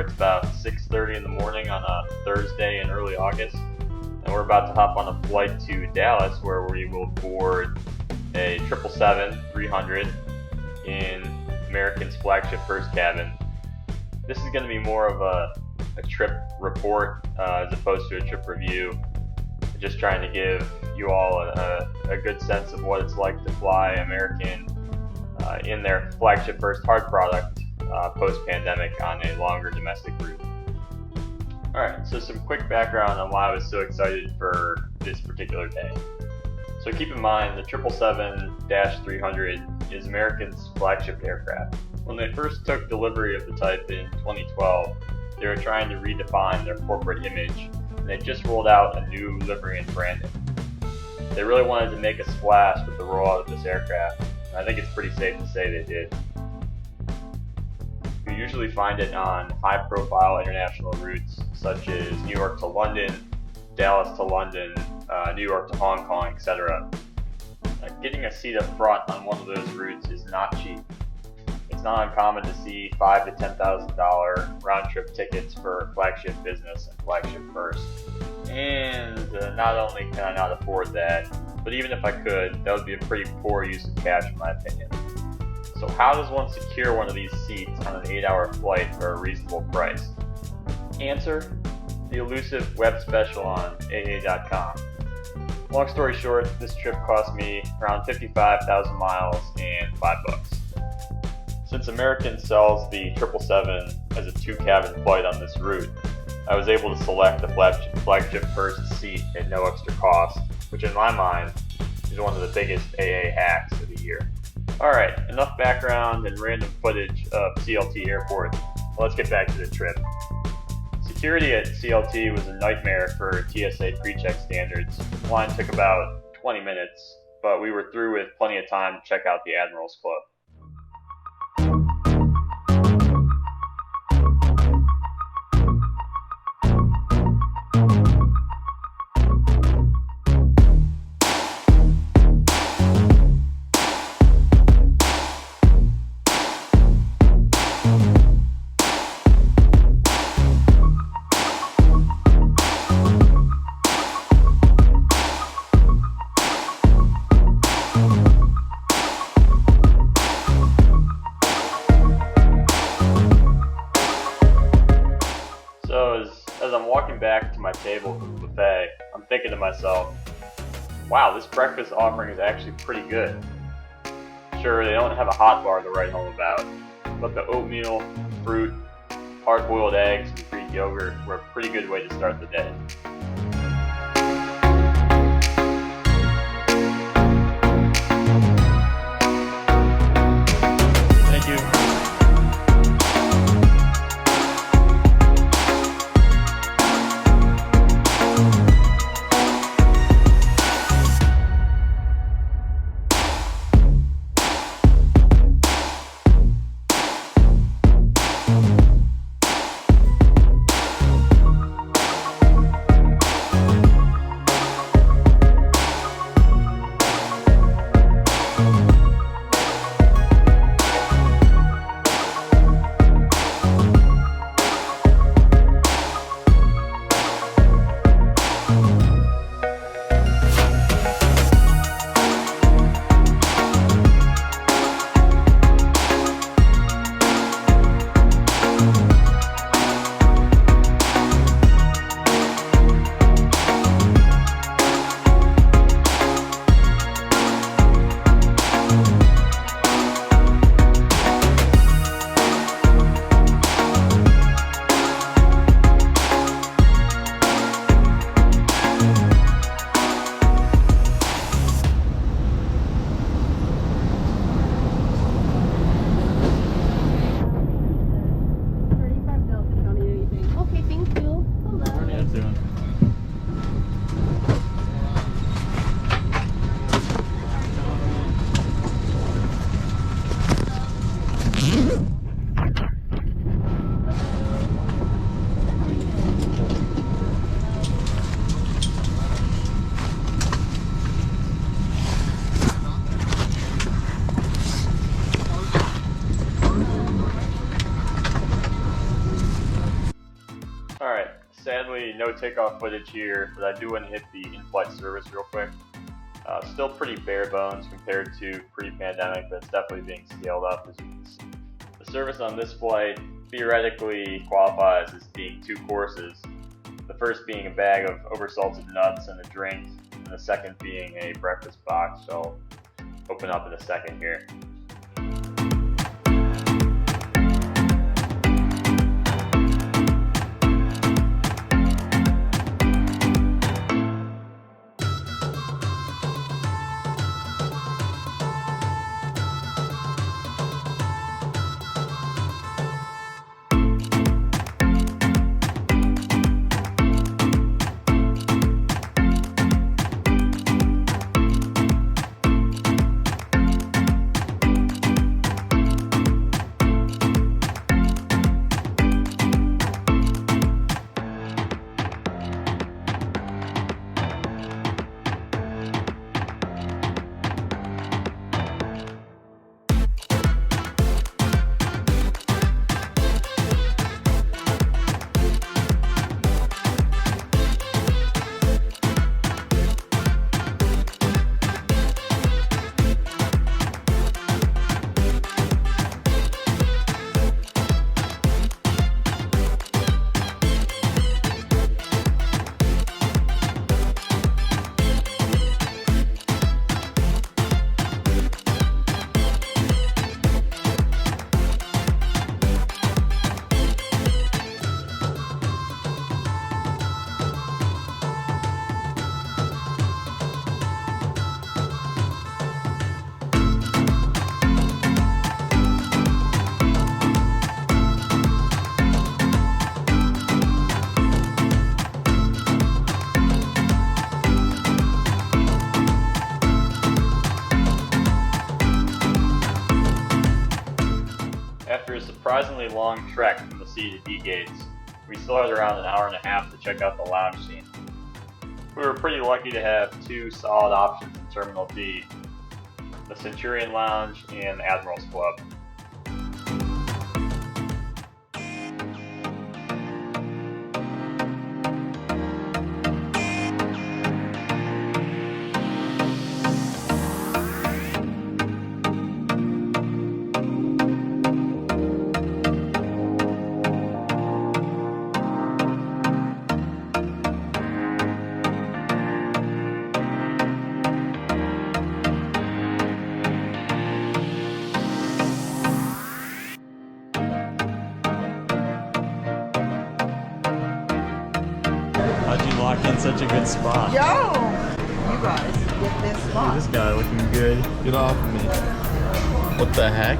where it's about 6:30 in the morning on a Thursday in early August, and we're about to hop on a flight to Dallas where we will board a 777-300 in American's Flagship first cabin. This is going to be more of a trip report as opposed to a trip review. Just trying to give you all a good sense of what it's like to fly American in their Flagship first hard product post-pandemic on a longer domestic route. Alright, so some quick background on why I was so excited for this particular day. So keep in mind, the 777-300 is American's flagship aircraft. When they first took delivery of the type in 2012, they were trying to redefine their corporate image, and they just rolled out a new livery and branding. They really wanted to make a splash with the rollout of this aircraft, and I think it's pretty safe to say they did. You usually find it on high-profile international routes such as New York to London, Dallas to London, New York to Hong Kong, etc. Getting a seat up front on one of those routes is not cheap. It's not uncommon to see $5,000 to $10,000 round-trip tickets for Flagship Business and Flagship First. And not only can I not afford that, but even if I could, that would be a pretty poor use of cash in my opinion. So how does one secure one of these seats on an 8-hour flight for a reasonable price? Answer: the elusive web special on AA.com. Long story short, this trip cost me around 55,000 miles and $5. Since American sells the 777 as a 2-cabin flight on this route, I was able to select the Flagship first seat at no extra cost, which in my mind is one of the biggest AA hacks of the year. Alright, enough background and random footage of CLT Airport. Let's get back to the trip. Security at CLT was a nightmare for TSA pre-check standards. The line took about 20 minutes, but we were through with plenty of time to check out the Admirals Club. As I'm walking back to my table from the buffet, I'm thinking to myself, wow, this breakfast offering is actually pretty good. Sure, they don't have a hot bar to write home about, but the oatmeal, fruit, hard-boiled eggs, and Greek yogurt were a pretty good way to start the day. Thank you. no takeoff footage here, but I do want to hit the in-flight service real quick. Still pretty bare bones compared to pre-pandemic, but it's definitely being scaled up, as you can see. The service on this flight theoretically qualifies as being 2 courses. The first being a bag of oversalted nuts and a drink, and the second being a breakfast box, so I'll open up in a second here. After a surprisingly long trek from the C to D gates, we still had around an hour and a half to check out the lounge scene. We were pretty lucky to have 2 solid options in Terminal D, the Centurion Lounge and the Admirals Club. How'd you lock in such a good spot? Yo! You guys get this spot. This guy looking good. Get off of me. What the heck?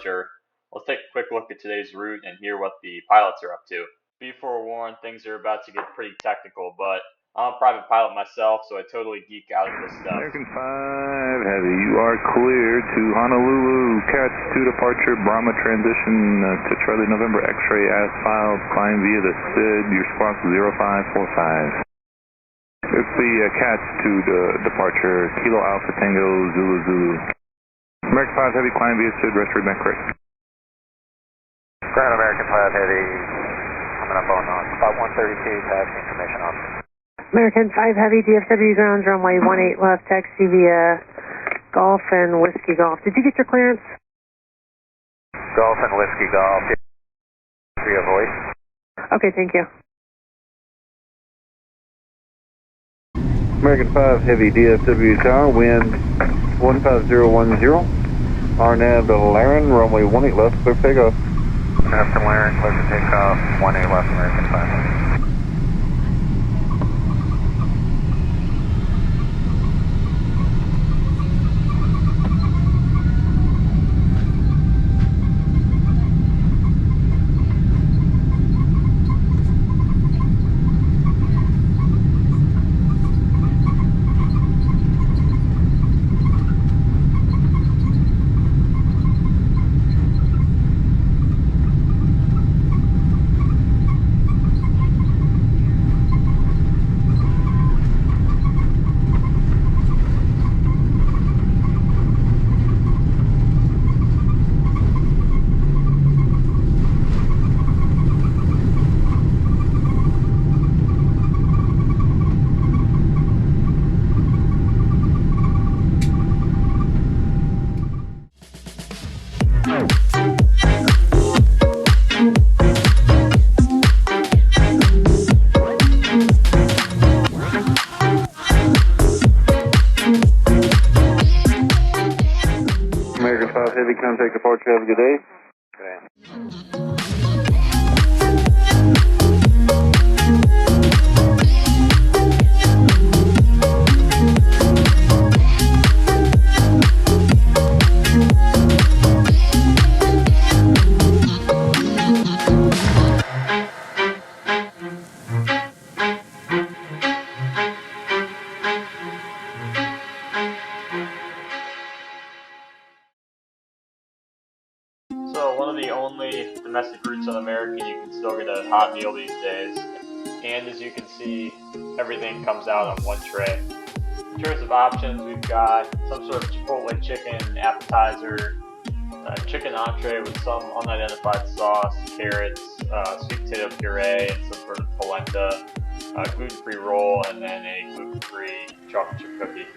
departure. Let's take a quick look at today's route and hear what the pilots are up to. Be forewarned, things are about to get pretty technical, but I'm a private pilot myself, so I totally geek out at this stuff. American 5 Heavy, you are clear to Honolulu. Catch 2 departure, Brahma transition to Charlie November X-ray as filed. Climb via the SID, your squawk 0545. It's the catch to the departure, Kilo Alpha Tango Zulu Zulu. American 5 Heavy, climb via SID, rest read back correct. Ground American 5 Heavy, coming up on spot 132, taxi information on. American 5 Heavy, DFW ground, runway 18 left, taxi via Golf and Whiskey Golf. Did you get your clearance? Golf and Whiskey Golf, via voice. Okay, thank you. American 5 Heavy, DFW tower, wind 15010. RNAV to Laren, runway 18 left, clear takeoff. After Laren, clear for takeoff, 18 left, American 5 Heavy. American 5 Heavy, contact departure, have a good day. So one of the only domestic routes on American you can still get a hot meal these days. And as you can see, everything comes out on one tray. In terms of options, we've got some sort of Chipotle chicken appetizer, chicken entree with some unidentified sauce, carrots, sweet potato puree, and some sort of polenta, gluten-free roll, and then a gluten-free chocolate chip cookie.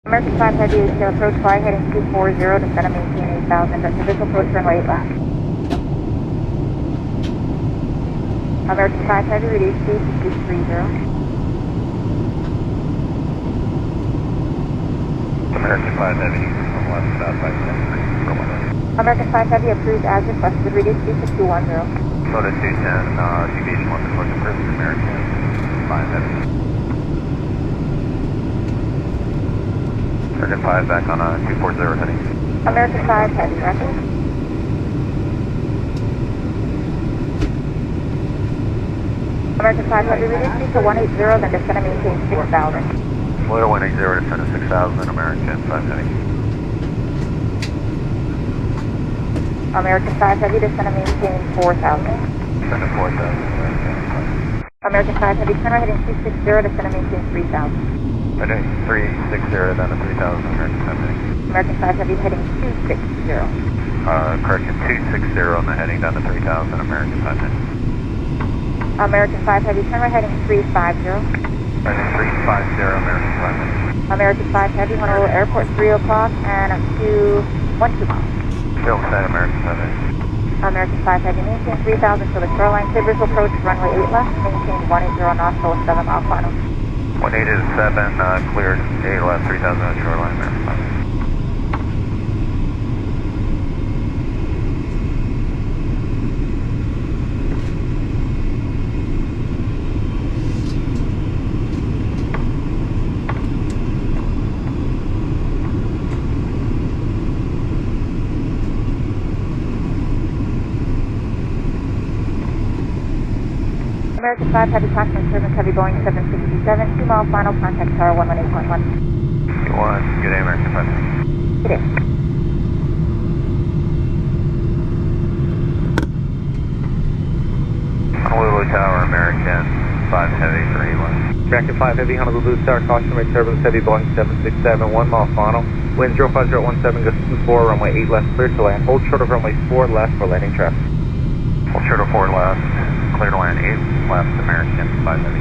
American 5 Heavy is to approach fly heading 240, descend and maintain 8,000, visual approach runway 8 left. American 5 Heavy, reduce speed to 230. American 5 Heavy, from left southwest 10. American 5 Heavy approved as requested, reduce speed to 210. Slow to 210, deviation 1 towards approved, American 5 Heavy. American 5 back on 240 heading. American 5 Heavy, record. American 5 Heavy, reduce speed to 180, then descend and maintain 6,000. Little 180, descend to 6,000, American 5 Heavy. American 5 Heavy, descend and maintain 4,000. Descend to 4,000, American 5. American 5 Heavy, turn right heading 260, descend and maintain 3,000. Heading 360, then to 3,000, American 5 Heavy. American 5 Heavy, heading 260. Correction, 260 on the heading down to 3,000, American 5 Heavy. American 5 Heavy, turn right heading 350. Heading 350, American 5 Heavy. American 5 Heavy, Honolulu Airport, 3 o'clock, and up to 12 miles. Still set, American 5 Heavy. American 5 Heavy, maintain 3,000 to the shoreline. Sabres will approach runway 8 left, maintain 180 knots, so a 7 mile final. 180 to 7, cleared 8 left, 3,000 on shoreline, American 5 Heavy. American 5 Heavy, contact Service Heavy, Boeing 767, 2 mile final, contact tower 118.1. 1, good day, American 5 Heavy. Good day. Honolulu Tower, American 5 Heavy, 3 left. American 5 Heavy, Honolulu Tower, cautionary turbulence heavy, Boeing 767, 1 mile final. Wind 05017, goes 24, runway 8 left, clear to land. Hold short of runway 4 left for landing traffic. Hold short of 4 left, clear to land 8 left, American 5 Heavy.